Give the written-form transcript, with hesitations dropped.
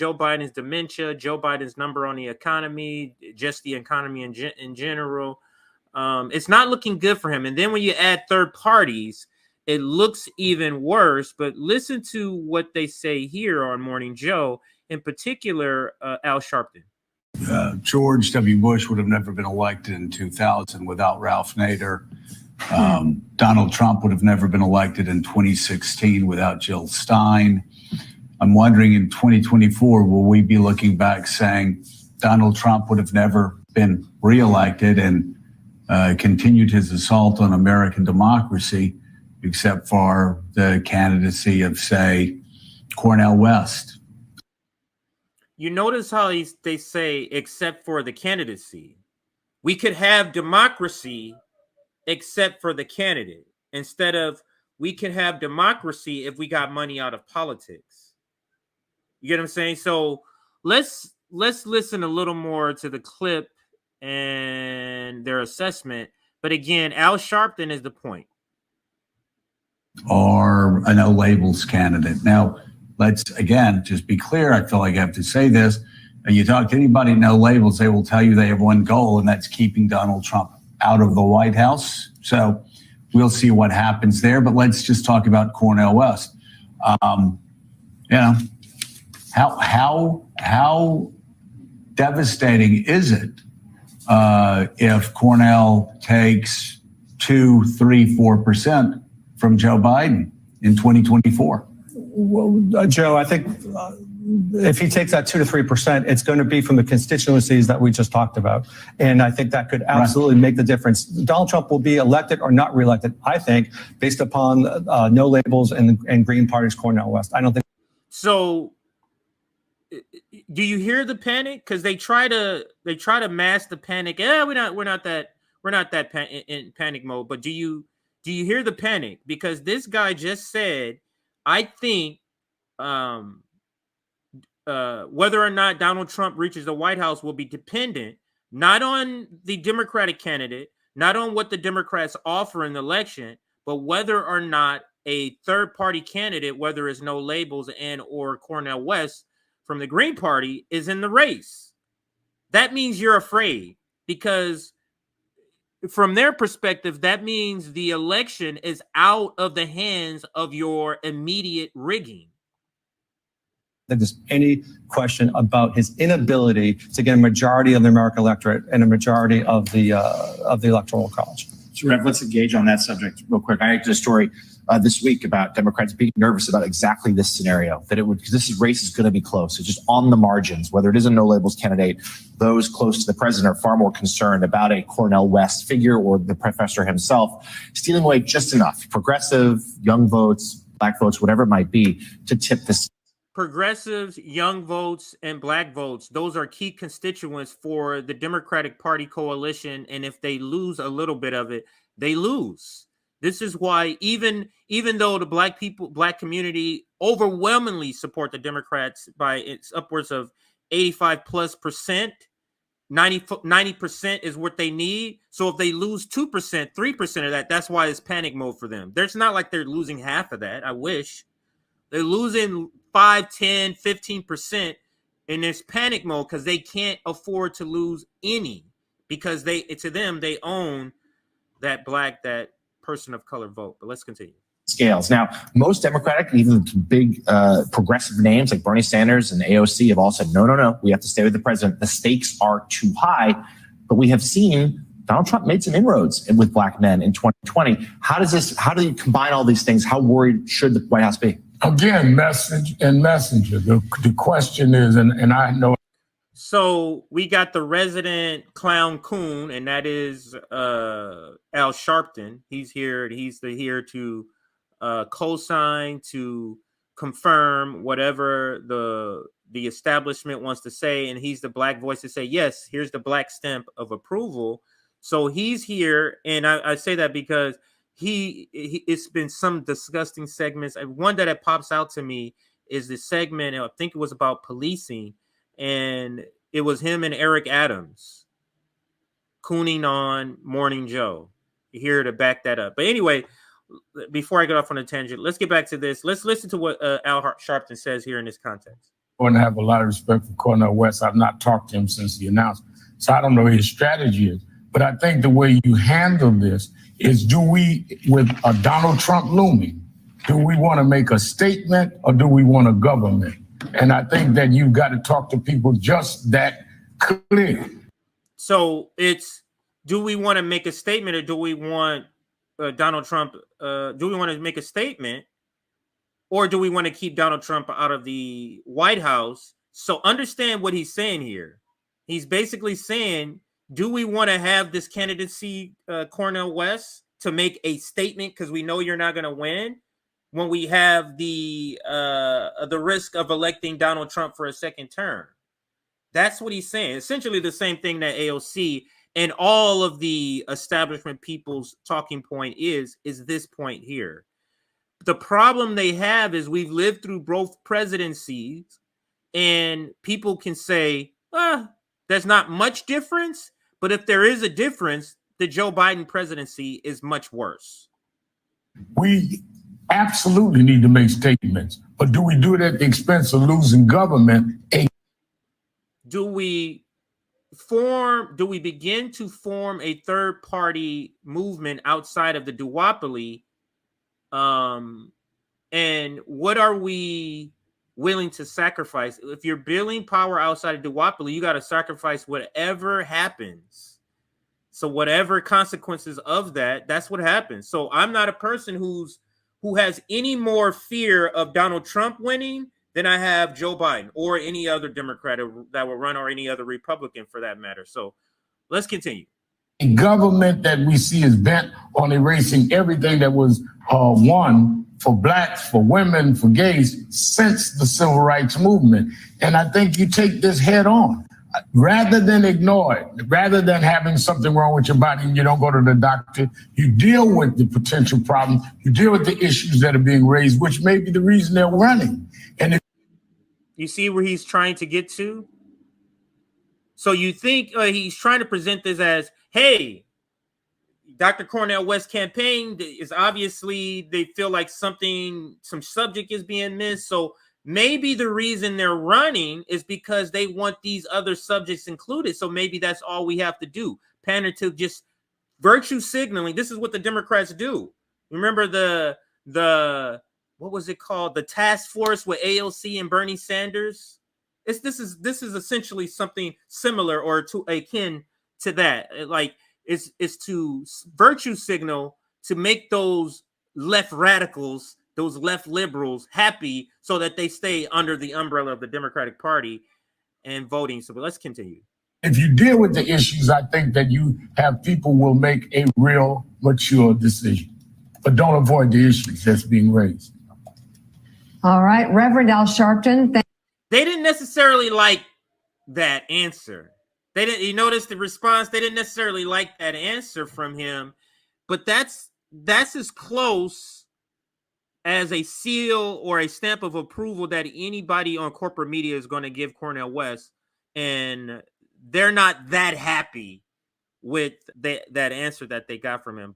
Joe Biden's dementia, Joe Biden's number on the economy, just the economy in general. It's not looking good for him. And then when you add third parties, it looks even worse. But listen to what they say here on Morning Joe, in particular, Al Sharpton. George W. Bush would have never been elected in 2000 without Ralph Nader. Donald Trump would have never been elected in 2016 without Jill Stein. I'm wondering in 2024, will we be looking back saying Donald Trump would have never been reelected and continued his assault on American democracy, except for the candidacy of, say, Cornel West? You notice how they say, except for the candidacy. We could have democracy except for the candidate, instead of we could have democracy if we got money out of politics. You get what I'm saying? So let's listen a little more to the clip and their assessment. But again, Al Sharpton is the point. Or a no labels candidate. Now, let's, again, just be clear. I feel like I have to say this. You talk to anybody no labels, they will tell you they have one goal, and that's keeping Donald Trump out of the White House. So we'll see what happens there. But let's just talk about Cornel West. How devastating is it if Cornel takes 2, 3, 4% from Joe Biden in 2024? Well, Joe, I think if he takes that 2 to 3%, it's going to be from the constituencies that we just talked about. And I think that could absolutely make the difference. Donald Trump will be elected or not reelected, I think, based upon no labels and Green Party's Cornel West. I don't think. So do you hear the panic? Because they try to mask the panic. Yeah, we're not that in panic mode. But do you hear the panic? Because this guy just said, I think whether or not Donald Trump reaches the White House will be dependent not on the Democratic candidate, not on what the Democrats offer in the election, but whether or not a third-party candidate, whether it's no labels and or Cornel West from the Green Party, is in the race. That means you're afraid, because from their perspective, that means the election is out of the hands of your immediate rigging. That there's any question about his inability to get a majority of the American electorate and a majority of the Electoral College. So, Rev, let's engage on that subject real quick. I did a story this week about Democrats being nervous about exactly this scenario, that it would, because this race is going to be close. It's just on the margins, whether it is a no labels candidate, those close to the president are far more concerned about a Cornel West figure or the professor himself stealing away just enough progressive, young votes, black votes, whatever it might be, to tip this. Progressives, young votes, and black votes, those are key constituents for the Democratic Party coalition. And if they lose a little bit of it, they lose. This is why even though the black community overwhelmingly support the Democrats by it's upwards of 85+%, 90% is what they need. So if they lose 2%, 3% of that, that's why it's panic mode for them. There's not like they're losing half of that. I wish. They're losing 5, 10, 15% in this panic mode because they can't afford to lose any, because to them, they own that person of color vote. But let's continue. Scales. Now, most Democratic, even big progressive names like Bernie Sanders and AOC have all said, no, we have to stay with the president. The stakes are too high. But we have seen Donald Trump made some inroads with black men in 2020. How do you combine all these things? How worried should the White House be? Again, message and messenger. The question is, and I know. So we got the resident clown coon, and that is Al Sharpton. He's here. He's here to co-sign, to confirm whatever the establishment wants to say, and he's the black voice to say, yes, here's the black stamp of approval. So he's here, and I say that because it's been some disgusting segments. One that pops out to me is the segment, I think it was about policing, and it was him and Eric Adams cooning on Morning Joe. You're here to back that up. But anyway, before I get off on a tangent, let's get back to this. Let's listen to what Al Sharpton says here in this context. and I have a lot of respect for Cornel West. I've not talked to him since the announcement, so I don't know what his strategy is. But I think the way you handle this is, do we, with Donald Trump looming, do we want to make a statement or do we want a government? And I think that you've got to talk to people just that clear. So it's, do we want to make a statement or do we want Donald Trump? Do we want to make a statement or do we want to keep Donald Trump out of the White House? So understand what he's saying here. He's basically saying, do we want to have this candidacy, Cornel West, to make a statement because we know you're not going to win when we have the risk of electing Donald Trump for a second term? That's what he's saying. Essentially the same thing that AOC and all of the establishment people's talking point is this point here. The problem they have is we've lived through both presidencies and people can say, there's not much difference. But if there is a difference, the Joe Biden presidency is much worse. We absolutely need to make statements, but do we do it at the expense of losing government? Do we begin to form a third party movement outside of the duopoly? And what are we willing to sacrifice? If you're building power outside of duopoly, you got to sacrifice whatever happens. So whatever consequences of that, that's what happens. So I'm not a person who has any more fear of Donald Trump winning than I have Joe Biden or any other Democrat that will run, or any other Republican for that matter. So let's continue. A government that we see is bent on erasing everything that was won for blacks, for women, for gays since the civil rights movement. And I think you take this head on. Rather than ignore it, rather than having something wrong with your body and you don't go to the doctor, you deal with the potential problem, you deal with the issues that are being raised, which may be the reason they're running. And you see where he's trying to get to? So you think he's trying to present this as, hey, Dr. Cornel West campaign is obviously, they feel like some subject is being missed. So maybe the reason they're running is because they want these other subjects included. So maybe that's all we have to do. Pander to just virtue signaling. This is what the Democrats do. Remember the what was it called? The task force with AOC and Bernie Sanders. This is essentially something similar or to akin to that. Like it's to virtue signal to make those left radicals, those left liberals happy so that they stay under the umbrella of the Democratic Party and voting. So let's continue. If you deal with the issues, I think that you have people will make a real mature decision, but don't avoid the issues that's being raised. All right, Reverend Al Sharpton. They didn't necessarily like that answer. They didn't. You notice the response. They didn't necessarily like that answer from him, but that's as close as a seal or a stamp of approval that anybody on corporate media is going to give Cornel West, and they're not that happy with that answer that they got from him.